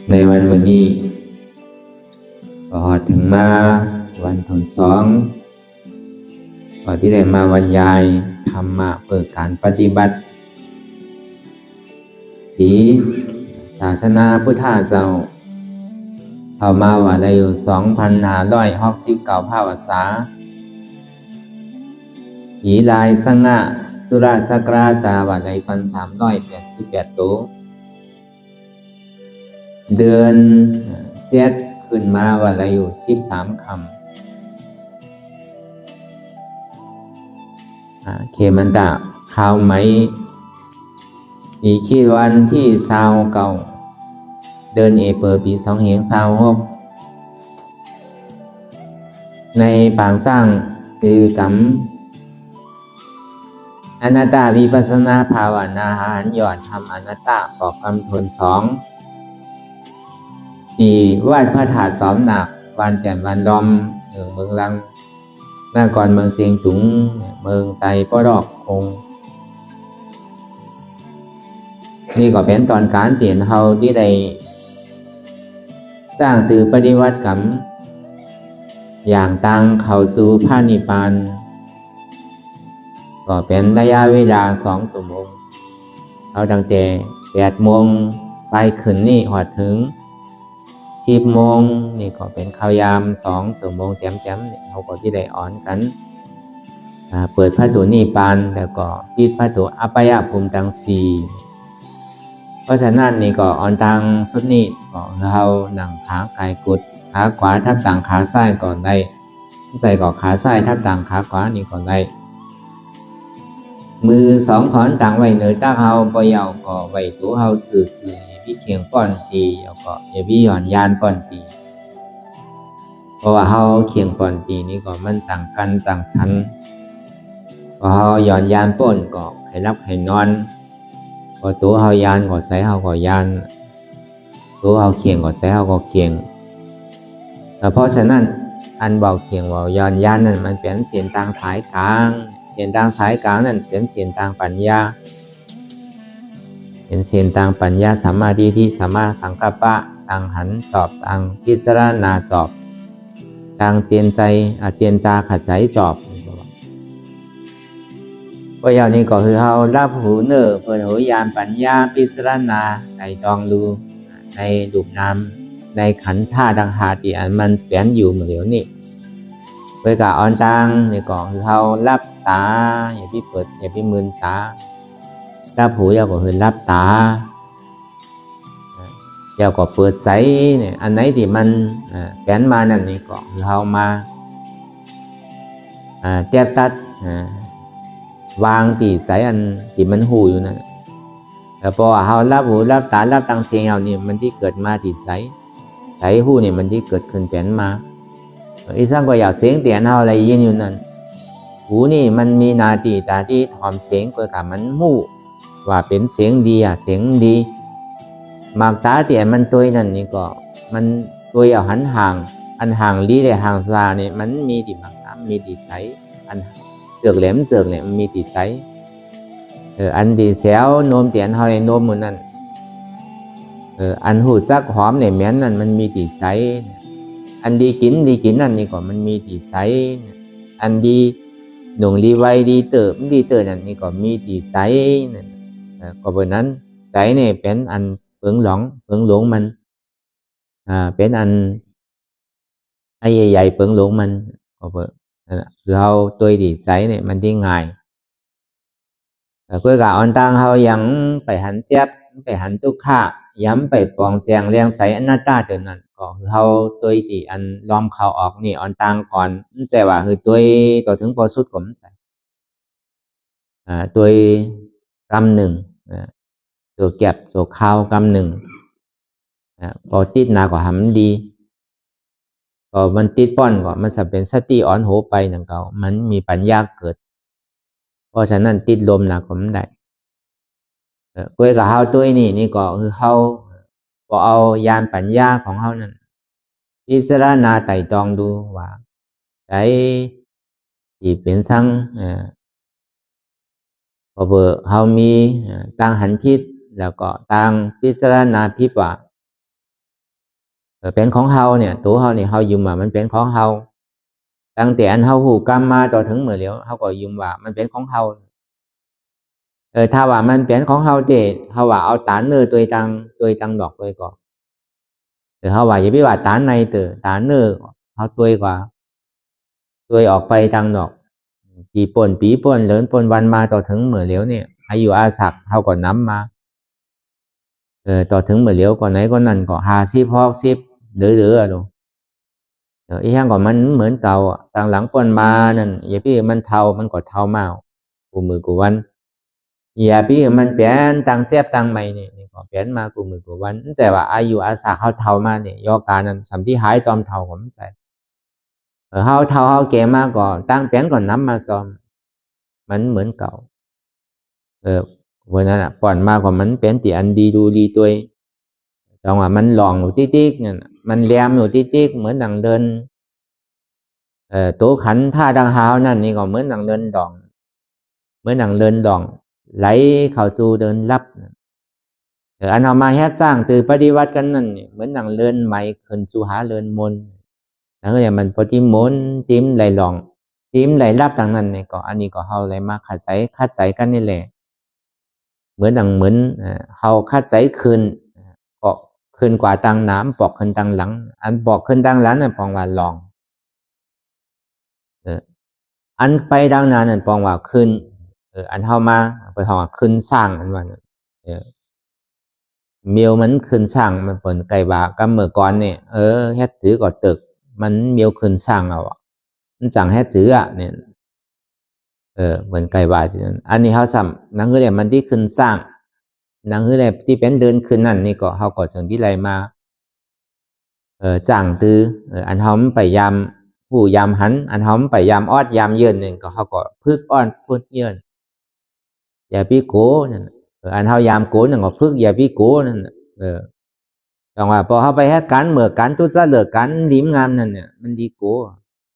ในวันนี้ก็ถึงมาวันที่2ก็ที่ได้มาบรรยายธรรมะเพื่อการปฏิบัติที่ศาสนาพุทธเจ้าเข้ามาว่าได้อยู่2,569 พรรษาหีลายสังฆะสุรสักราจาว่าได้1,388 ตัวเดือน7ขึ้นมาว่าได้อยู่13 ค่ำเขมันตะข่าวไหมมีขี้วันที่29เดือนเอเปิลปี2526ในปางสร้างคือกรรมอนัตตาวิปัสสนาภาวนาหารยอดทำอนัตตาปอกคำทน2ที่วัดพระธาตุสอมหนักวันแจ่มวันดอมเมืองลังนครเมืองเชียงตุงเมืองไตปอดอกคงนี่ก็เป็นตอนการเปลี่ยนเฮาที่ได้สร้างตือปฏิวัติกรรมอย่างตั้งเข้าสู่พระนิพพานก็เป็นระยะเวลา2 ชั่วโมงเอาตั้งแต่8 โมงไปขึ้นนี่หอดถึง10 โมงนี่ก็เป็นข้าวยาม2 ชั่วโมงแจ่มๆเขาก็ที่ได้อ่อนกันเปิดพระตูนิพพานแล้วก็ปิดพระตูอัปยภูมิทั้ง4เพราะฉะนั้นนี่ก็อ่อนตังสุดนี้ก็เรานั่งขาไก่กุดขาขวาทับต่างขาซ้ายก่อนได้ใส่ก็ขาซ้ายทับต่างขาขวานี่ก่อนได้มือ2 ขอนต่างไว้เหนือตาเฮาบ่ยาวก็ไว้ตัวเฮาซื่อๆอย่าพี่เชียงป้อนตีแล้วก็อย่าพี่หย่อนยานป้อนตีเพราะว่าเฮาเคียงป้อนตีนี่ก็มันจังกันจังสันพอเฮาหย่อนยานป้นก็ให้รับให้นอนพอตัวเฮายานก็ใส่เฮาก็ยานตัวเฮาเคียงก็ใส่เฮาก็เคียงแต่เพราะฉะนั้นอันเบาเคียงเบาหย่อนยานนั่นมันเป็นเสียงต่างสายกลางเสียงต่างสายกลางนั่นเป็นเสียงต่างปัญญาเป็นเสียงต่างปัญญาสัมมาทิฏฐิสัมมาสังกัปปะต่างหันจอบต่างพิจารณาจอบต่างเจียนใจเจียนจาขัดใจจอบก็อย่างนี้ก็คือเฮารับหูเนอเพื่อหูยานปัญญาพิจารณาในตองรู้ในรูปนามในขันธ์ธาตุต่างหากที่มันเปลี่ยนอยู่เหมือนเดี๋ยวนี้เพื่อการอ่อนตังนี่ก็คือเฮารับตาอย่าพี่เปิดอย่าพี่มืนตารับหูเดี๋ยวก็คือรับตาเดี๋ยวก็เปิดใจเนี่ยอันไหนที่มันเปลี่ยนมานั่นนี่ก็คือเฮามาแก้ตัดวางตีใส่อันที่มันหูอยู่นั่นแต่พอเฮารับหูรับตารับตังเสียงเอานี่มันที่เกิดมาติดใส่หูนี่มันที่เกิดขึ้นเปลี่ยนมาอีสังก็อยากเสียงเตียนเฮาอะไรยินอยู่นั่นหูนี่มันมีนาตีตาที่ถอมเสียงเกิดกับมันหูว่าเป็นเสียงดีเสียงดีมากตาเตียนมันตัวนั่นนี่ก็มันตัวเอาหันห่างอันห่างลีและห่างซาเนี่ยมันมีติมากตามีติใสอันเสือกแหลมมันมีติดใสอันดีแซวโน้มเตียนเฮาในโน้มมันนั่นอันหูจักหอมเนี่ยแม้นนั่นมันมีติดใสอันดีกินนั่นนี่ก็มันมีติดใสอันดีหนุ่งดีไวดีเติบนั่นนี่ก็มีติดใสก็เพราะนั้นใจเนี่ยเป็นอันเปิงหลงมันเป็นอันไอ้ใหญ่เปิงหลงมันก็เพราะคือเฮาตัวดีใสเนี่ยมันที่ง่ายคุยกับอ่อนตังเฮายังไปหันเจ็บไปหันทุกข์ย้ำไปปองเสียงเรียงใสอนัตตาจนนั้นก็คือเฮาตัวที่อันล้อมเข้าออกนี่อ่อนตังก่อนใจว่าคือตัวถึงพอสุดผมใส่ตัวกำหนึ่งตัวเก็บตัวข้าวกำหนึ่งพอติดหนาก็หำดีก็มันติดป้อนก็มันจะเป็นสติอ่อนโหไปนั่นเก่ามันมีปัญญาเกิดเพราะฉะนั้นติดลมหนักก็ไม่ได้คุยกับเฮาตัวนี่ก็คือเฮาก็เอายานปัญญาของเฮานั้นพิจารณาไต่ตรองดูว่าใจที่เป็นสังพอเบอเฮามีต่างหันพิษแล้วก็ต่างพิจารณาพิษว่า เป็นของเฮาเนี่ยตัวเฮาเนี่ยเฮายืมว่ามันเป็นของเฮาตั้งแต่อันเฮาหูกรรมมาต่อถึงเมื่อเหลียวเฮาก็ยืมว่ามันเป็นของเฮาถ้าว่ามันเป็นของเฮาเจเฮาว่าเอาตานเนื้อตัวตังดอกตัวก่อนเฮาว่าอย่าไปว่าตานในตานเนื้อเฮาตัวกว่าตัวออกไปตังดอกปีป่นเหลินป่นวันมาต่อถึงเมื่อเหลียวเนี่ยอายุอาศักเฮาก็นำมาต่อถึงเมื่อเหลียวก่อนไหนก็นั่นก็50 60เดือดูอีหยังก็มันเหมือนเก่าต่างหลังป่นมานั่นอย่าพี่มันเท่ามันก็เท่าเมากูมือกูวันอย่าพี่มันเปลี่ยนต่างเจ็บต่างใหม่นี่ก็เปลี่ยนมากูมือกูวันแต่ว่าอายุอาศักเฮาเท่ามาเนี่ยยอการนั้นสำที่หายจอมเท่าผมใจเฮาเท่าเฮาแก่มาก็ตั้งเปลี่ยนก่อนน้ำมาจอมมันเหมือนเก่าวันนั้นก่อนมาก็มันเป็นตีอันดีดูดีตัวจังว่ามันหลองอยู่ติ๊กๆเนี่ยมันแหลมอยู่ติ๊กๆเหมือนดังเดินตัวขันท่าดังหาวนั่นนี่ก็เหมือนดังเดินดองเหมือนดังเดินดองไหลเข้าสู่เดินลับอันเอามาแฮ็ดสร้างตือปฏิวัติกันนั่นเหมือนดังเดินใหม่ขึ้นสู่หาเดินมนแล้วก็อย่างมันปฏิมนติมไหลหลองติมไหลลับดังนั้นนี่ก็อันนี้ก็เฮาไหลมาขัดใจกันนี่แหละเหมือนเฮาคัดใจคืนก็คืนกว่าตังน้ำปอกคืนตังหลังอันปอกคืนตังหลังนั่นปองว่าลองอันไปดังนั้นนั่นปองว่าคืนอันเฮามาไปเฮาว่าคืนสร้างอันว่าเมียวมันคืนสร้างมันเปิ่นไก่บากำเมื่อก่อนเนี่ยเฮ็ดซื้อก็ตึกมันเมียวคืนสร้างเอามันจังเฮ็ดซื้อเนี่ยเหมือนไก่บาสิอันนี้เฮาซ้ำหนังคือแหละมันที่คืนสร้างหนังคือแหละที่เป็นเดินคืนนั่นนี่ก็เฮาก็จังที่ไรมาจังตืออันเฮามันไปยามผู้ยามหันอันเฮามันไปยามออดยามเยินนี่ก็เฮาก็พึกอ้อนพึกเยินอย่าพี่โกนั่นอันเฮายามโกนั่นก็พึกอย่าพี่โกนั่นจังว่าพอเฮาไปเฮ็ดการเมื่อการทุจริตการลิ้มงามนั่นเนี่ยมันดีโก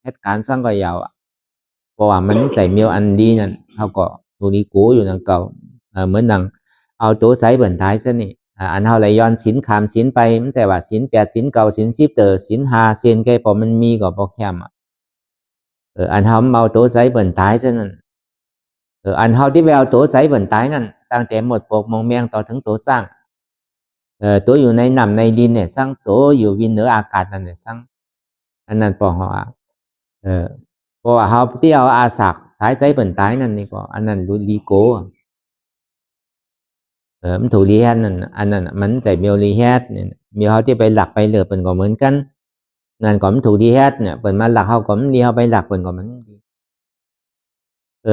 เฮ็ดการสร้างก็ยาวเพราะว่ามันใจเมียวอันดีนั่นเฮาก็ตัวนี้โกอยู่นั่นเก่าเหมือนดังเอาตัวใส่เบิ่นท้ายซะนี่อันเฮาไหลย้อนศีลขามศีลไปมันใจว่าศีล8ศีล9ศีล10ศีล5ศีลแก่พอมันมีก็บ่แคมอันเฮาเอาตัวใส่เบิ่นท้ายซะนั่นอันเฮาที่ไปเอาตัวใส่เบิ่นท้ายนั่นตั้งแต่หมดปกมองแมงต่อถึงตัวสร้างตัวอยู่ในน้ำในดินเนี่ยสร้างตัวอยู่วินเหนืออากาศนั่นเนี่ยสร้างอันนั้นปองว่าเพราะว่าเฮาที่เอาอาศักสายใจเบิ่นท้ายนั่นนี่ก็อันนั้นรู้ลีโกมันถูกรีแฮดนั่นอันนั้นมันใจเมียวรีแฮดเนี่ยเมียวเขาที่ไปหลักไปเหลือเป็นก็เหมือนกันนั่นก็มันถูกรีแฮดเนี่ยเปิดมาหลักเขาก็มันรีเขาไปหลักเป็นก็มันดี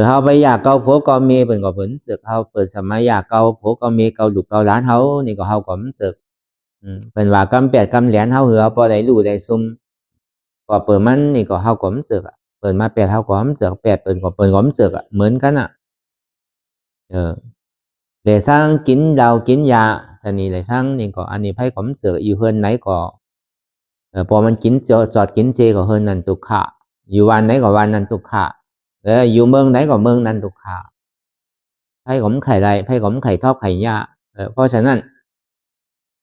เขาไปอยากเกาผัวเกาเมียเป็นก็เหมือนสึกเขาเปิดสมัยอยากเกาผัวเกาเมียเกาลูกเกาหลานเขานี่ก็เขาก็มันสึกเป็นว่ากำแปดกำแหลนเขาเหือพอได้รู้ได้ซุ่มก็เปิดมันนี่ก็เขาก็มันสึกเปิดมาแปดเขาก็มันสึกแปดเปิดก็มันสึกเหมือนกันđể sang kín đào kínยาจะนี่เลยsangนี่ก็อันนี้ไพ่ก็มันเสืออยู่เฮือนไหนก็พอมันกินจอดกินเจก็เฮือนนั้นทุกขะอยู่วันไหนก็วันนั้นทุกขะอยู่เมืองไหนก็เมืองนั้นทุกขะไพ่ก็มันไข่ไรไพ่ก็มันไข่ทอบไข่ยาเพราะฉะนั้น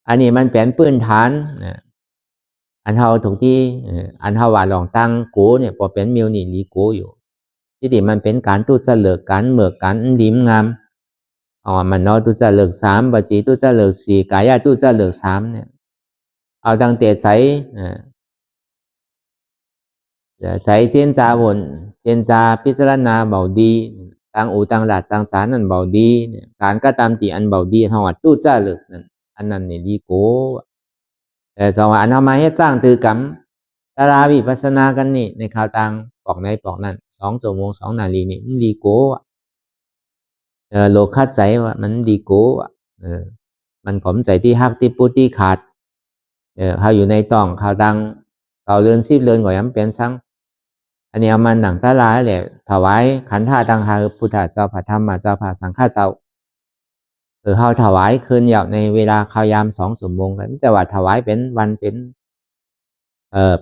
อันนี้มันเป็นพื้นฐานอันเฮาถูกที่อันเฮาว่าลองตั้งโกเนี่ยพอเป็นมิวนี่ลีโกอยู่ที่ดิมันเป็นการตู้จะเลิกการเมือกการลิ้มงามมันน้อยตู้จะเลิก3บัจีตู้จะเลิก4กายะตู้จะเลิก3เนี่ยเอาตั้งแต่ใช้เจนจาวนเจนจาพิจารณาเบาดีตั้งอูตั้งหลัดตั้งจานนั่นเบาดีการก็ตามตีอันเบาดีเฮาว่าตู้จะเลิกนั่นอันนั้นนี่ลีโกจังว่าอันเฮามาเฮ็ดสร้างตือกรรมตาราวิปัสสนากันนี่ในข่าวต่างปอกไหนปอกนั้น2ชั่วโมง2นาทีนี่มันลีโกโลกคัดใจว่ามันดีโก้มันผมใจที่ฮักที่ปุที่ขาดเขาอยู่ในต้องเขาดังเขาเรือน10เรือนก็ยังเป็นซังอันนี้เอามาหนังตาลายแหละถวายขันธ์ท่าดังหาพุทธเจ้าพระธรรมเจ้าพระสังฆเจ้าเขาถวายคืนยาวในเวลาข่าวยาม2ชั่วโมงกันจะว่าถวายเป็นวันเป็น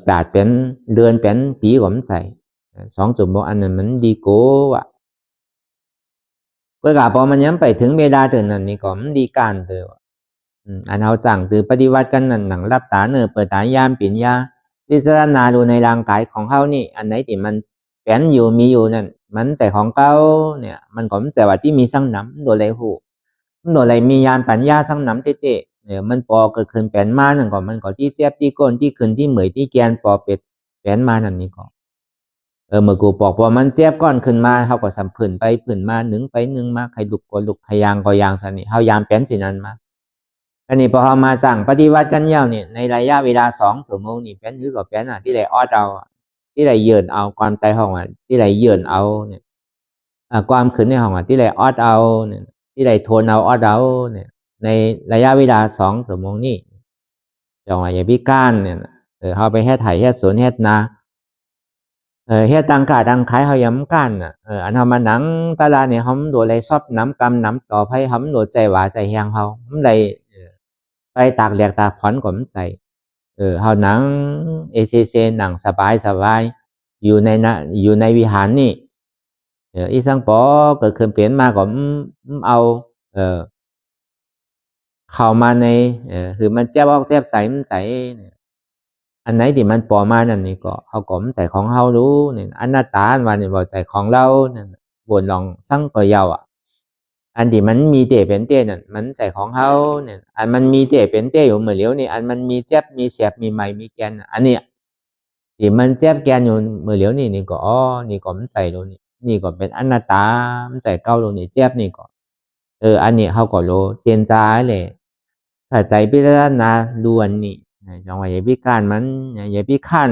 ปราดเป็นเดือนเป็นปีก็มันใส่2ชั่วโมงอันนั้นมันดีโก้เพื่อกาพอมันย้ำไปถึงเวลาเตือนนั้นนี่ก็มันดีการเตือ อันเฮาจังตือปฏิวัติกันนั่นหนังรับตาเนื้อเปิดตายามปิ่นยาพิจารณาดูในร่างกายของเฮานี่อันไหนที่มันแฝงอยู่มีอยู่นั่นมันใจของเก่าเนี่ยมันก็มันใจว่าที่มีสังน้ำโดยไรหูโดยไรมียานปัญญาสังน้ำเตะเนี่ยมันปอเกิดขึ้นแปลนมานั่นก็มันก็ที่เจ็บที่ก้นที่ขึ้นที่เหมยที่แกนปอเป็ดแปลนมานั่นนี่ก็เมื่อกูบอกว่ามันเจ็บก้อนขึ้นมาเฮาก็สัมผืนไปผืนมาหนึ่งไปหนึ่งมาใครลุกก็ลุกใครยางก็ยางสนิเฮายามแปลนสินั้นมาอันนี้พอเฮามาจังปฏิวัติกันยาวเนี่ยในระยะเวลา2 ชั่วโมงนี่แปลนคือก็แปลนที่ได้ออดเอาที่ได้เยือนเอาความตายห้องที่ได้เยือนเอาเนี่ยความขึ้นในห้องที่ได้ออดเอาเนี่ยที่ได้ทนเอาออดเอาเนี่ยในระยะเวลา2 ชั่วโมงนี่จังว่าอย่าพิการเนี่ยเฮาไปเฮ็ดไถเฮ็ดสวนเฮ็ดนาเฮ็ดตังกาตังขายเฮาย้ำกันอันเฮามาหนังตลาดเนี่ยเฮาโดนเลยซอบน้ำกำน้ำต่อให้เฮาโดนใจหวาใจแฮงเฮามันได้ไปตากแดดตากฝนก็มันใส่เฮาหนังเซหนังสบายอยู่ในวิหารนี่อีสังปอเกิดขึ้นเปลี่ยนมาก็เอาเข้ามาในคือมันแจ๊บออกแจ๊บใสมันใสอันไหนที่มันปลอมมานั่นนี่ก็เฮาก็มันใส่ของเฮารู้นี่อนัตตาอันว่านี่บ่ใส่ของเรานั่นวนลองสังก็ยาวอันที่มันมีเตเป็นเตนั่นมันใส่ของเฮาเนี่ยอันมันมีเตเป็นเตอยู่เหมือนเหลียวนี่อันมันมีแจ๊บมีแสบมีไหมมีแกนอันเนี้ยที่มันแจ๊บแกนอยู่เหมือนเหลียวนี่ก็นี่ก็มันใส่รู้นี่ก็เป็นอนัตตามันใส่เก้ารู้นี่แจ๊บนี่ก็อันนี้เฮาก็รู้เจนจาเลยถ้าใจพิจารณาล้วนนี่จังว่าอย่าพิการมันอย่าพิการ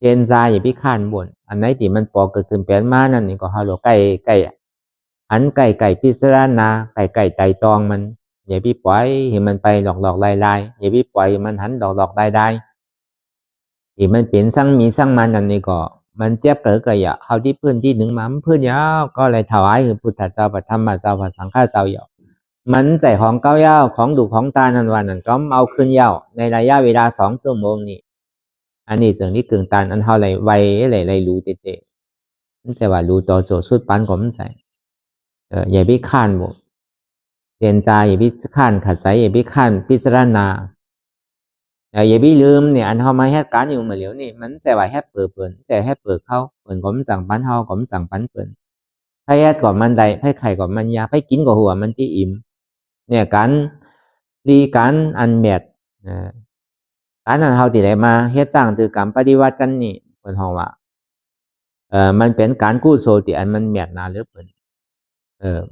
เจนจาอย่าพิการบ่นอันไหนที่มันปอเกิดขึ้นแปลนมานั่นนี่ก็เฮารู้ใกล้อันไก่พิจารณาไก่ไต่ตองมันอย่าพี่ปล่อยเห็นมันไปหลอกลายอย่าพี่ปล่อยมันหันหลอกได้ที่มันเปลี่ยนสั่งมีสั่งมันนั่นนี่ก็มันเจ็บเกิดก็อย่าเอาที่พื้นที่หนึ่งมาพื้นยาวก็เลยถวายคือพุทธเจ้าพระธรรมเจ้าพระสังฆเจ้าเยามันใจของเก้ายาวของดูของตานันวันนั่นก็เอาขึ้นยาวในระยะเวลา2 ชั่วโมงนี่อันนี้สิ่งที่กึ่งตานอันเท่าไรไวอะไรรู้เตะมันจะว่ารู้ต่อโจสุดปันก็มันใจอย่าพิคานบ่เจนจาอย่าพิคานขัดใสอย่าพิคานพิจารณาอย่าพิลืมเนี่ยอันเฮามาเฮ็ดการอยู่เหมือนเหลียวนี่มันใจว่าเฮ็ดเปิดใจเฮ็ดเปิดเข้าเปิดก็มันสั่งปันเฮาก็มันสั่งปันเปิดให้เฮ็ดก็มันได้ให้ไข่ก็มันยาให้กินก็หัวมันที่อิ่มเนี่ยการดีการอันแมทการอันเฮาที่ได้มาเฮ็ดจ้างตือกรรมปฏิวัติกันนี่เพิ่นฮ้องว่ามันเป็นการกู้โซที่อันมันแมทนาหรือเพิ่น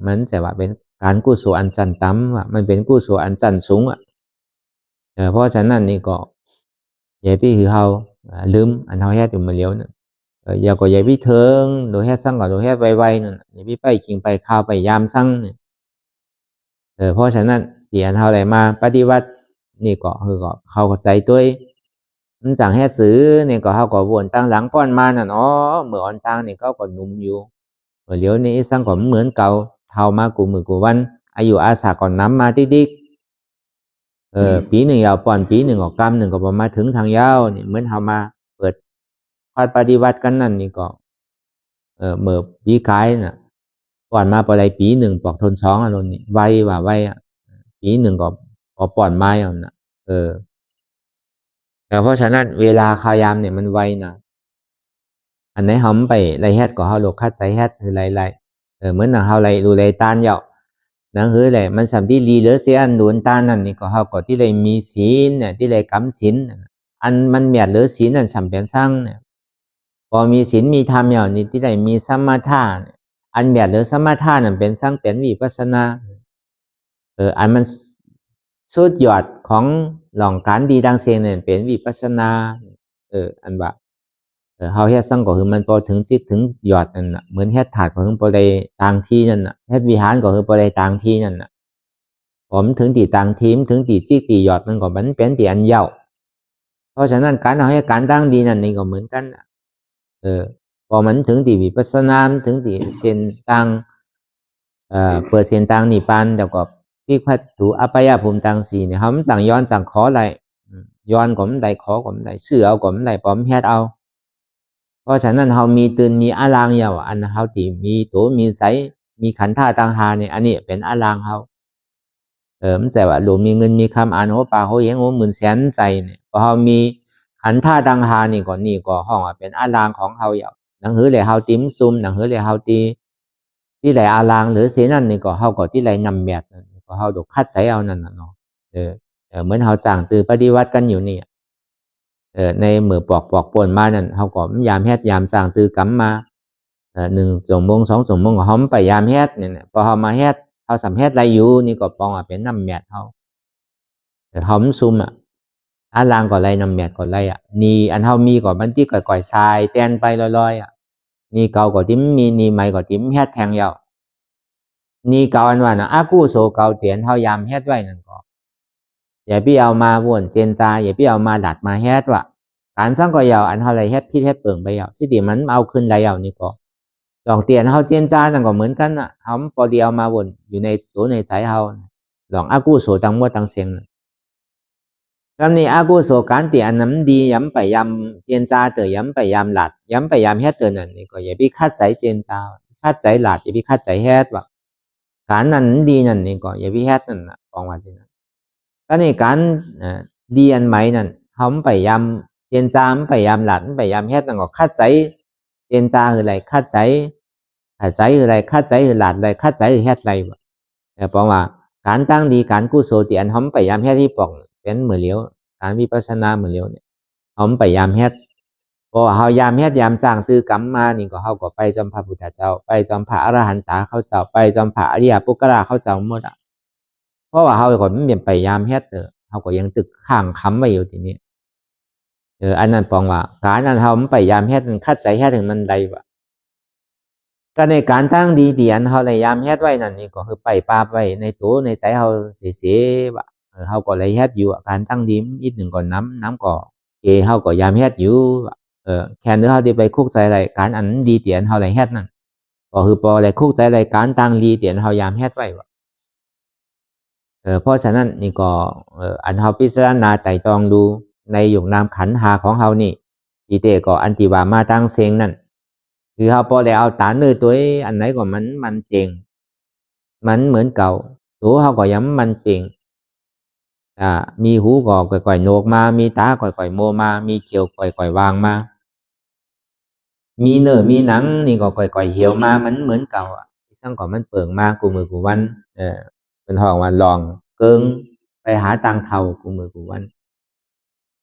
มันจะว่าเป็นการกู้สู่อันจันต่ำว่ามันเป็นกู้สู่อันจันสูงเพราะฉะนั้นนี่ก็อย่าพี่คือเฮาลืมอันเฮาเฮ็ดอยู่มาแล้วเนี่ยอย่าก็อย่าพี่เถิงโดยเฮ็ดสั่งก็โดยเฮ็ดไวๆนั่นอย่าพี่ไปขิงไปข้าวไปยามสั่งเนี่ยเพราะฉะนั้นที่อันเฮาได้มาปฏิวัตินี่ก็คือก็เข้าใจตัวมันจังเฮ็ดซื้อนี่ก็เฮาก็วนตั้งหลังป้อนมานั่นเมื่ออ่อนตั้งนี่เขาก็หนุ่มอยู่เดี๋ยวนี้สั่งก็เหมือนเก่าเท่ามากูมือกูวันอายุอาสาก่อนน้ำมาดิกปีหนึ่งยาวป่อนปีหนึ่งออกกรรมหนึ่งก็ประมาณถึงทางยาวนี่เหมือนเฮามาเปิดปฏิวัติกันนั่นนี่ก็เมื่อปีกายน่ะป่อนมาปลายปีหนึ่งปอกทน2อารมณ์นี่ไวว่าไวปีหนึ่งก็พอป่อนไม้เอาน่ะแต่เพราะฉะนั้นเวลาขายามเนี่ยมันไวนะอันไหนหอมไปไรเฮ็ดก็เฮาโลกคัดใส่เฮ็ดคือไรเหมือนเฮาไรดูไรตานเหยานั่นคือไรมันสำที่ลีเหลือเสียอันดูนตานนั่นนี่ก็เฮาก็ที่ไรมีศีลเนี่ยที่ไรกำศีลอันมันแม่นเหลือศีลนั่นสำเป็นสร้างเนี่ยพอมีศีลมีธรรมอย่างนี้ที่ไรมีสมาทานอันแม่นเหลือสมาทานนั่นเป็นสร้างเป็นวิปัสสนาอันมันสุดยอดของหล่องการดีดังเสียงเนี่ยเป็นวิปัสสนาอันว่าเฮาเฮ็ดสั่งก็คือมันพอถึงจิตถึงยอดนั่นน่ะเหมือนเฮ็ดถาดก็คือบ่ได้ต่างที่นั่นน่ะเฮ็ดวิหารก็คือบ่ได้ต่างที่นั่นน่ะผมถึงที่ต่างทีมถึงที่จิตที่ยอดมันก็มันเป็นที่อันเย้าเพราะฉะนั้นการเอาให้การตั้งดีนั่นนี่ก็เหมือนกันพอมันถึงที่วิปัสสนาถึงที่เส้นต่างเปิดเส้นต่างนิพพานแล้วก็พิกพัตถุอัปยภูมิต่าง4เนี่ยเฮามันสั่งย้อนสั่งขอได้ย้อนก็มันได้ขอก็มันได้ซื้อเอาก็มันได้ปลอมเฮ็ดเอาเพราะฉะนั้นเฮามีตื่นมีอารางเยาอันเฮาที่มีตัวมีใสมีขันธ์ธาตุต่างหากเนี่ยอันนี้เป็นอารางเฮา มันแต่ว่าหลูมีเงินมีคำอ่านโหปาโหเยงโหหมื่นแสนใจเนี่ยพอเขามีขันธ์ท่าดังหานี่ก็ห้องเป็นอารางของเขาอย่างหนังหือเลยเขาติ้มซุมหนังหือเลยเขาตีที่ไหลอารางหรือเสียนั่นนี่ก็เขาก็ที่ไหลนำแมดก็เขาดูคัดใจเอานั่นน่ะเนาะเหมือนเขาจ้างตือปฏิวัติกันอยู่นี่ในมือปอกป่นมานั่นเขาก็ยามแฮดยามจ้างตือกำมา1 ชั่วโมง 2 ชั่วโมงก็เขาไปยามแฮดเนี่ยพอเขามาแฮดเขาสำแฮดไรอยู่นี่ก็ปองเป็นนำแมดเขาเขาซุ่มอารางก็ไรนำแมดก็ไรนี่อันเขามีก็มันที่ก่อยๆทรายแตนไปลอยนี่เก่าก็ติ้มมีนี่ใหม่ก็ติ้มแฮดแทงยาวนี่เก่าอันว่านะอากูโซเก่าเตียนเขายามแฮดไว้นั่นก็อย่าพี่เอามาวนเจนจาอย่าพี่เอามาหลัดมาแฮดว่ะการสร้างก็ยาวอันเขาไรแฮดพี่แฮดเปิ่งไปยาวสิติมันเอาขึ้นไรยาวนี่ก็ลองเตียนเขาเจนจานั่นก็เหมือนกันเขาพอดีเอามาวนอยู่ในตัวในสายเขาลองอากูโซตังมัวตังเสียงคำนี้อากูโซการเตียนน้ำดีย้ำไปย้ำเจนจาเตอย้ำไปย้ำหลัดย้ำไปย้ำแฮดเตอนั่นนี่ก็อย่าพี่คาดใจเจนจาคาดใจหลัดอย่าพี่คาดใจแฮดว่ะการนั้นดีนั่นนี่ก็อย่าพี่แฮดนั่นฟังว่าสินะก็ในการเรียนไหมนั่นเขาไปย้ำเจนจามไปย้ำหลัดไปย้ำแฮดนั่นก็คาดใจเจนจาคืออะไรคาดใจคืออะไรคาดใจคือหลัดอะไรคาดใจคือแฮดอะไรว่ะเพราะว่าการตั้งดีการกู้โซเตียนเขาไปย้ำแฮดที่ป่องเป็นเหมือนเลี้ยวการวิปัสสนาเหมือนเลี้ยวเนี่ยเขาไปย้ำแฮดพอเขายามแฮดยามจ้างตื้อกำมานี่ก็เขาก็ไปจอมพระพุทธเจ้าไปจอมพระอรหันตาเขาเจ้าไปจอมพระอริยปุกราเขาเจ้าหมดเพราะว่าเขาก็ไม่เปลี่ยนไปยามแฮดเขาก็ยังตึกข้างคำไว้อยู่ทีนี้อันนั้นปองว่าการนั้นเขาไปยามแฮดมันคัดใจแฮดถึงมันใดวะก็ในการตั้งดีเดียนเขาเลยยามแฮดไว้นั่นนี่ก็คือไปปาไว้ในตัวในใจเขาเสียๆวะเขาก็เลยแฮดอยู่การตั้งดีอีกหนึ่งก่อนน้ำก็เกเขาก็ยามแฮดอยู่แค่เนื้อเขาที่ไปคุกใจอะไรการอันดีเตียนเขาเลยแฮดนั่นก็คือพออะไรคุกใจอะไรการตั้งดีเตียนเขายามแฮดไว้วะเพราะฉะนั้นนี่ก็อันเขาพิจารณาไต่ตองดูในหยกนามขันหาของเขานี่ดีเตก็อันติว่ามาตั้งเซงนั่นคือเขาพอได้เอาตาเนื้อตัวอันไหนก็มันเจงมันเหมือนเก่าตัวเขาก็ย้ำมันเจงมีหูก็ก่อยๆโนกมามีตาก่อยๆโมมามีเขียวก่อยๆวางมามีเนื้อมีหนังนี่ก็ก่อยๆเหี่ยวมามันเหมือนเก่าซึ่งก็มันเปิ่งมากูมือกูวันเป็นห้องวันลองเกิงไปหาตังเท่ากูมือกูวัน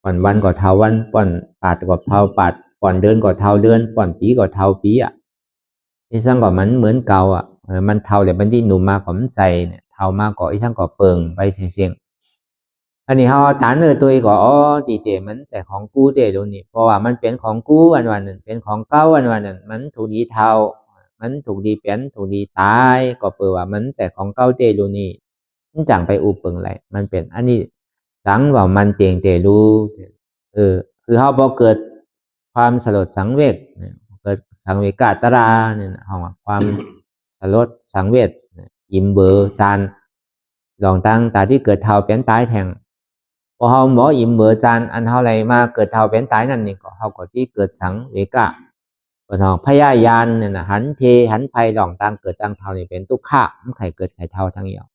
ป่อนวันก็เท่าวันป่อนปาดก็เท่าปาดป่อนเดินก็เท่าเดินป่อนปีก็เท่าปีที่ซึ่งก็มันเหมือนเก่ามันเท่าแต่มันที่หนุ่มมาก็มันใจเนี่ยเท่ามากก็อีทั้งก็เปิ่งไปเสียงอันนี้เขาตาเนื้อตัวก็ดีเจมันแต่ของกูเตะตรงนี้เพราะว่ามันเป็นของกูวันหนึ่งเป็นของเก้าวันหนึ่งมันถูกดีเท่ามันถูกดีเปลี่ยนถูกดีตายก็เปิดว่ามันแต่ของเก้าเตะตรงนี้มันจังไปอุปเปิงไรมันเป็นอันนี้สังว่ามันเตียงเตรูคือเขาพอเกิดความสลดสังเวชเกิดสังเวกาตราเนี่ยเขาความสลดสังเวชยิ้มเบอร์จานลองตั้งตาที่เกิดเท่าเป็นตายแทงพอเขาบอกยิ้มเบอร์จานอันเท่าไรมาเกิดเท่าเป็นตายนั่นนี่ก็เขาก็ที่เกิดสังเวกะเกิดห้องพยายานเนี่ยนะหันเพหันภัยลองตั้งเกิดตั้งเท่านี่เป็นทุกข์มันไข่เกิดไข่เท่าทั้งเดียว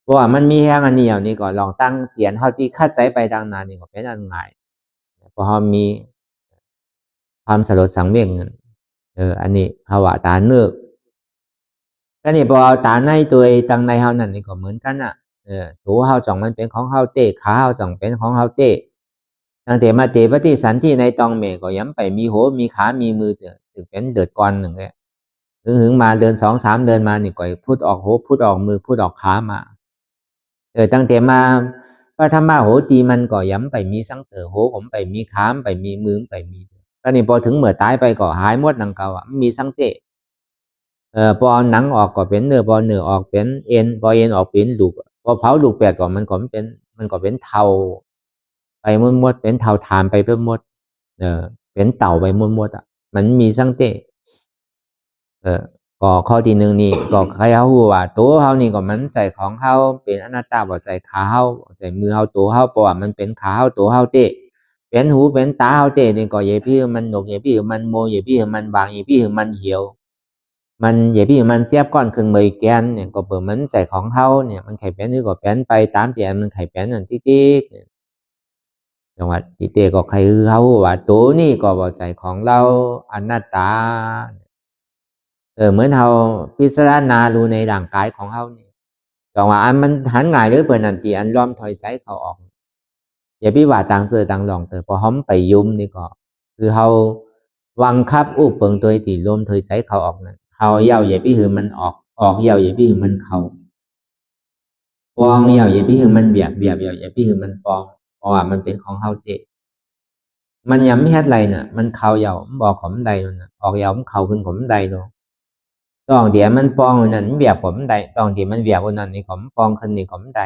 เพราะว่ามันมีแห้งอันเดียวนี่ก็ลองตั้งเตียนเท่าที่คาดใจไปดังนั้นนี่ก็เป็นอันง่ายพอเขามีความสลดสังเวชอันนี้ภาวะตาเนื้อก็นี่พอตาในตัวตังในเฮานั่นนี่ก็เหมือนกันตัวเฮาจ่องมันเป็นของเฮาเตะขาเฮาจ่องเป็นของเฮาเตะตั้งแต่มาเตะปฏิสันที่ในตองเมก็ย้ำไปมีหัวมีขามีมือถึงเป็นเดือดก่อนหนึ่งเลยถึงมาเดือน2-3 เดือนมานี่ก็พูดออกหัวพูดออกมือพูดออกขามาตั้งแต่มาพระธรรมะโหตีมันก็ย้ำไปมีสังเตอโหผมไปมีขามไปมีมือไปมีตอนนี้พอถึงเมื่อตายไปก็หายหมดดังเก่ามีสังเตพอหนังออกก็เป็นเนื้อพอเนื้อออกเป็นเอ็นพอเอ็นออกเป็นลูกพอเผาลูกแปดก่อนมันก็เป็นเทาไปมดเป็นเทาทานไปเพิ่มมดเป็นเต่าไปมดมันมีสังเตก็ข้อที่หนึ่งนี่ก็ใครเขาว่าตัวเขานี่ก็มันใจของเขาเป็นอนัตตาบ่ใจขาเขาใจมือเขาตัวเขาเพราะว่ามันเป็นขาเขาตัวเขาเตะเป็นหูเป็นตาเขาเตะนี่ก็เย่พี่มันหนกเย่พี่มันโมเย่พี่มันบางเย่พี่มันเหี่ยว มันอย่าพี่มันเจี๊ยบก้อนขึ้นมือแกนเนี่ยก็เปิดมันใจของเขาเนี่ยมันไข่เป็นหรือก็เป็นไปตามที่มันไข่เป็นนั่นติ๊กจังหวัดที่เตก็ใครเขาว่าตัวนี่ก็บ่ใจของเราอนัตตาเหมือนเราพิจารณาดูในร่างกายของเขานี่จังหวะอันมันหันง่ายหรือเปิดนันตีอันล้อมถอยใจเขาออกอย่าพี่ว่าต่างเสือต่างหลองพอหอมไปยุ่มนี่ก็คือเขาวังคับอุปเปิงตัวตีลมถอยใจเขาออกนั่นเขาเย่าอย่าพี่หือมันออกเย่าอย่าพี่หือมันเขาปองเย่าอย่าพี่หือมันเบียบเย่าอย่าพี่หือมันปองเพราะว่ามันเป็นของเขาเตะมันยังไม่เฮ็ดไรน่ะมันเขาเย่าบอกผมใดน่ะออกเย่ามันเขาขึ้นผมใดเนาะตอนเดี๋ยวมันปองนั่นเบียบผมใดตอนที่มันเบียบวันนั้นนี่ผมปองขึ้นนี่ผมใด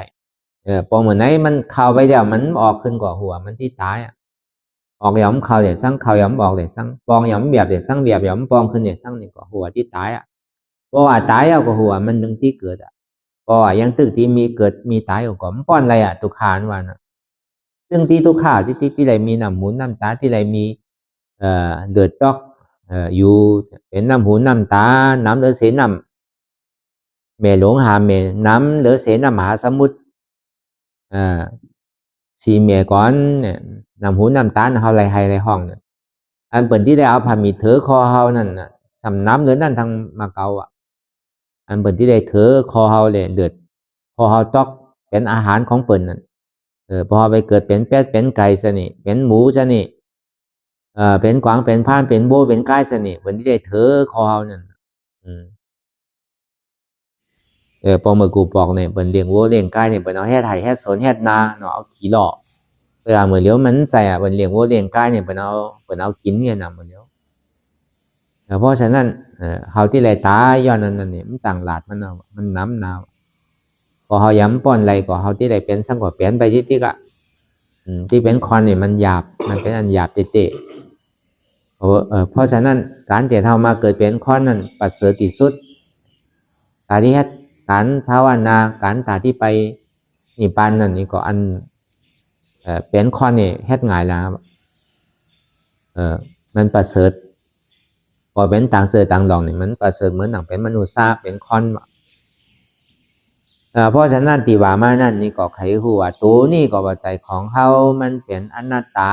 ปองเหมือนไหนมันเข้าไปเดี๋ยวมันออกขึ้นกว่าหัวมันที่ตายออกเดี๋ยวมันเข้าเดี๋ยวสั่งเข้าเดี๋ยวมันออกเดี๋ยวสั่งปองเดี๋ยวมันเบียบเดี๋ยวสั่งเบียบเดี๋ยวมันปองขึ้นเดี๋ยวสั่งนี่กว่าหัวที่ตายเพราะว่าตายเอากว่าหัวมันถึงที่เกิดเพราะว่ายังตึกที่มีเกิดมีตายอยู่ก่อนป้อนอะไรตุกขานวันซึ่งที่ตุกขาที่ไรมีน้ำหมุนน้ำตาที่ไรมีเลือดตอกอยู่เป็นน้ำหูน้ำตาน้ำเหลือเสน้ำเมหลงหาเมน้ำเหลือเสน้ำมหาสมุทรสีเมก่อนเนี่ยน้ำหูน้ำตาเขาไรให้ไรห้องเนี่ยอันเปิดที่ได้เอาผ่ามีเถอคอเขานั่นสำน้ำเหลือนั่นทางมาเกาอันเปิดที่ได้เถอคอเขาเลยเลือดคอเขาตอกเป็นอาหารของเปิดนั่นพอไปเกิดเป็นเป็ดเป็นไก่ซะนี่เป็นหมูซะนี่เป็นกวางเป็นพานเป็นโบเป็นก้ายสนิทวันที่ได้เธอคอเขานั่นพอเมื่อกูบอกเนี่ยเป็นเลี้ยงวัวเลี้ยงก้ายเนี่ยเป็นเอาแห่ไทยแห่สนแห่นาเนาะเอาขี้หล่อเวลาเหมือนเลี้ยวมันใส่เป็นเลี้ยงวัวเลี้ยงก้ายเนี่ยเป็นเอากินเนี่ยนะเหมือนเลี้ยวเพราะฉะนั้นเขาที่ไรตายย้อนนั่นเนี่ยมันจังหลาดมันเอามันน้ำหนาวก็เขาย้ำป้อนไรก็เขาที่ไรเป็นสังกัดเปลี่ยนไปที่ก็ที่เป็นคอนเนี่ยมันหยาบมันเป็นอันหยาบเตะเพราะฉะนั้นการเจตเท่ามาเกิดเป็นข้อนั้นประเสริฐที่สุดตาที่เฮ็ดการภาวนาการตาที่ไปนิพพานนั่นนี่ก็อันเป็นข้อนี่เฮ็ดง่ายแล้วมันประเสริฐพอเป็นต่างเสือต่างหลองนี่มันประเสริฐเหมือนหนังเป็นมนุษย์ซาเป็นคอนเพราะฉะนั้นตีว่ามานั่นนี่ก็ไขหัวตัวนี่ก็ปัจจัยของเขามันเป็นอนัตตา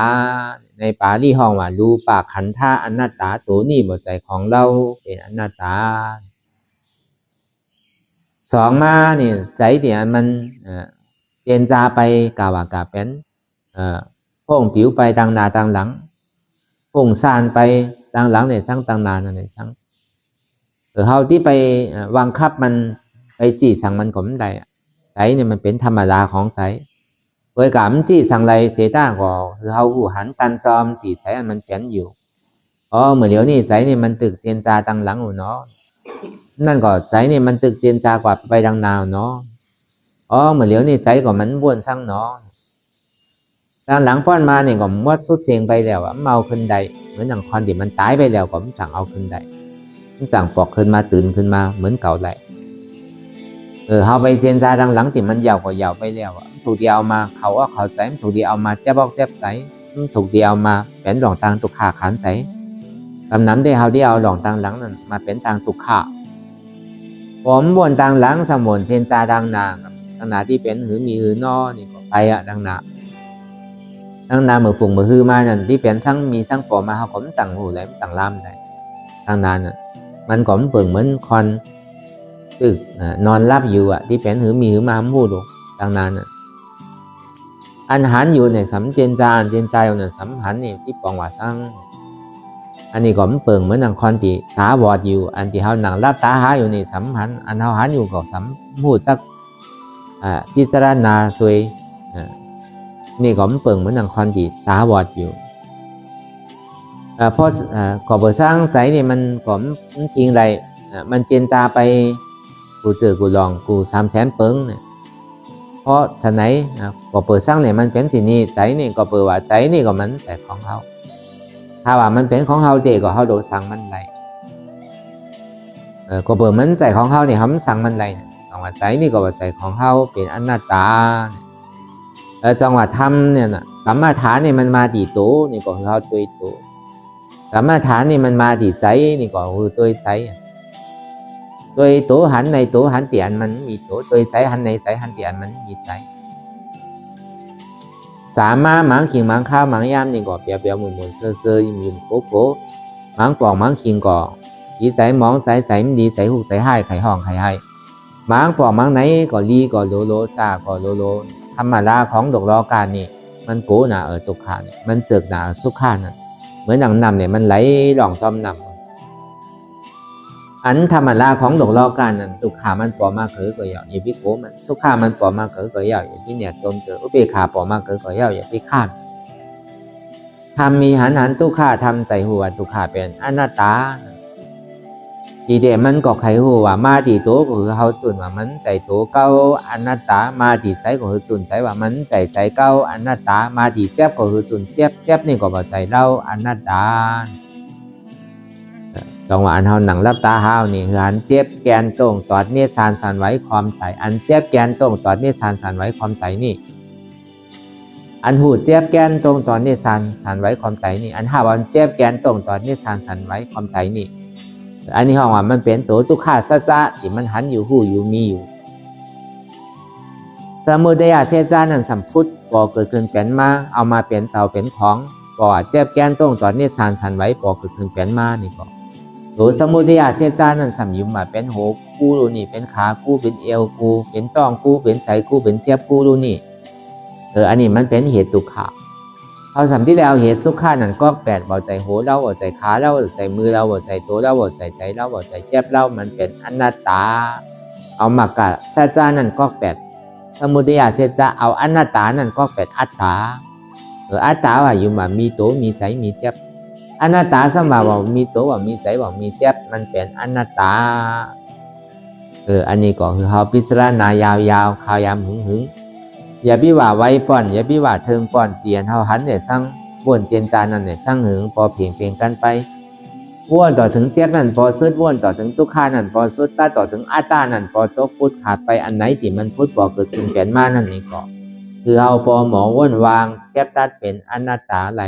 ในปาลีห้องว่ารูปขันธาอนัตตาตัวนี่ปัจจัยของเราเป็นอนัตตาสองมาเนี่ยใส่ที่มันเจนจาไปกาวากาเป็นพ่งผิวไปต่างหน้าต่างหลังพ่งซานไปต่างหลังเนี่ยสั่งต่างหน้านั่นเนี่ยสั่งเขาที่ไปวางคับมันไปจี้สั่งมันก็ไม่ได้ใจเนี่ยมันเป็นธรรมดาของใจโดยการจี้สั่งไรเสียต้าก็คือเขาหูหันตันซอมตีใจมันเปลี่ยนอยู่เหมือนเดี๋ยวนี้ใจเนี่ยมันตึกเจนจาต่างหลังอยู่เนาะนั่นก็ใจเนี่ยมันตึกเจนจากว่าไปดังนาวเนาะเหมือนเดี๋ยวนี้ใจก็มันบ้วนสั่งเนาะต่างหลังป้อนมาเนี่ยก็มดสุดเสียงไปแล้วเมาขึ้นใดเหมือนอย่างคนที่มันตายไปแล้วก็มันสั่งเอาขึ้นใดมันสั่งปอกขึ้นมาตื่นขึ้นมาเหมือนเก่าไหลเขาไปเซียนซาดังหลังที่มันยาวก็ยาวไปแล้วถูกเดียวมาเขาว่าเขาใส่ถูกเดียวเอามาแจ๊บบอกแจ๊บใส่ถูกเดียวมาเป็นหลองตังตุกขาขันใส่คำนั้นได้เขาที่เอาหลองตังหลังนั้นมาเป็นตังตุกขาผมบนตังหลังสมุนเซียนซาดังนาดังนาที่เป็นหือมีหือนอนี่ก็ไปดังนาเหมือนฝุ่งเหมือนฮือมานั่นที่เป็นสั่งมีสั่งปอมาเขาผมสั่งหูแล้วสั่งล่ามได้ดังนั้นมันก็เปิ่งเหมือนคอนตึกนอนรับอยู่ที่เป็นหือมีหือมาพูดดูดังนั้นอันหันอยู่เนี่ยสำเจนจาอันเจนใจเนี่ยสำหันนี่ที่ปองว่าสั่งอันนี้ก็มันเปิ่งเหมือนนังคอนที่ตาบอดอยู่อันที่เขาหนังรับตาหาอยู่นี่สำหันอันเขาหันอยู่ก็สำพูดสักพิจารณาตัวนี่ก็มันเปิ่งเหมือนนังคอนที่ตาบอดอยู่เพราะก็บ่สร้างใจนี่มันก็มันทิ้งไรมันเจนจาไปกูเจอกูลองกู300,000เปิงเนี่ยเพราะฉะไหนก็เปิดสร้างเนี่ยมันเป็นสิ่งนี้ใจนี่ก็เปิดว่าใจนี่ก็มันแต่ของเขาถ้าว่ามันเป็นของเขาเด็กก็เขาโดนสั่งมันไรก็เปิดมันใจของเขาเนี่ยเขาสั่งมันไรจังหวะใจนี่ก็ว่าใจของเขาเป็นอนัตตาจังหวะทำเนี่ยนะกรรมฐานเนี่ยมันมาดีโตนี่ก็คือเขาตัวโตกรรมฐานนี่มันมาดีใจนี่ก็คือตัวใจ โดยตัวหันในตัวหันเตียนมันมีตัวโดยสายหันในสายหันเตียนมันมีใจสามาหมังขิงหมังข้าวหมังยามนี่ก็เปียเปียหมุนหมุนเซ่อเซ่อยิ้มยิ้มโป๊ะโป๊ะหมังปองหมังขิงก็ดีใจมองใจใจมันดีใจหูใจให้ไข่ห้องไข่ให้หมังปองหมังไหนก็ลีก็โลโลจ้าก็โลโลธรรมดาของดอกล้อการนี่มันโก้หนาทุกขาเนี่ยมันเจิกหนาสุขาน่ะเหมือนหนังนำเนี่ยมันไหลหล่องซ้อมนำอันธรรมดาของดอกล้อการนั่นทุกขามันปอมากเกิดก็ยาวอย่าพิโก้มันสุขามันปอมากเกิดก็ยาวอย่าพิเนี่ยจนเกิดอุเบกขาปอมากเกิดก็ยาวอย่าพิขาดทำมีหันทุกขาทำใส่หัวทุกขาเป็นอนัตตาทีเดียมันก็ใครหัวมาตีโตก็คือเขาส่วนว่ามันใจโตเก้าอนัตตามาตีใจก็คือส่วนใจว่ามันใจเก้าอนัตตามาตีเจ็บก็คือส่วนเจ็บนี่ก็บ่ใจเล่าอนัตตาจังหวะอันเฮาหนังรับตาเฮานี่คืออันเจ็บแกนตรงตอดเนี่ยสานไว้ความไตอันเจ็บแกนตรงตอดเนี่ยสานไว้ความไตนี่อันหูเจ็บแกนตรงตอดเนี่ยสานไว้ความไตนี่อันหาวันเจ็บแกนตรงตอดเนี่ยสานไว้ความไตนี่อันนี้ห้องว่ามันเป็นตัวทุกขาสัจจะที่มันหันอยู่หูอยู่มีอยู่สมุทัยเสจานั้นสัมพุทธก่อเกิดขึ้นเป็นมาเอามาเป็นเจ้าเป็นของก่อเจ็บแกนตรงตอดเนี่ยสานไว้ก่อเกิดขึ้นเป็นมานี่ก็ตัวสมุทัยเสจานั้นสัมยุมมาเป็นหูกูรูนี่เป็นขากูเป็นเอวกูเป็นต้องกูเป็นใจกูเป็นเจ็บกูรูนี่อันนี้มันเป็นเหตุทุกขาเอาสัมที่แล้วเหตุสุขานั่นก็แปดบ่ใจโหเราบ่ใจขาเราบ่ใจมือเราบ่ใจตัวเราบ่ใจใจเราบ่ใจเจ็บเรามันเป็นอนัตตาเอามากะสัจจานั่นก็แปดสมุทัยเสจาเอาอนัตตานั่นก็แปดอัตตาอัตตาว่าอยู่มามีตัวมีใจมีเจ็บอนัตตาสมว่ามีตัวว่ามีใจว่ามีเจ็บมันเป็นอนัตตาอันนี้ก็คือเขาพิจารณายาวๆข่าวยามหึงอย่าพิว่าไว้ป้อนอย่าพิว่าเทิงป้อนเตียนเฮาหันเนี่ยสร้างว่นเจนจานนั่นเนี่ยสร้างหึงพอเพียงกันไปว่นต่อถึงเจ็บนั่นพอสุดว่นต่อถึงทุกขานั่นพอสุดตาต่อถึงอัตตานั่นพอตกพุทธขาดไปอันไหนที่มันพุทธพอเกิดขึ้นเป็นมานั่นนี่ก็คือเฮาพอหมอว่นวางแก้ตัดเป็นอนัตตาไหล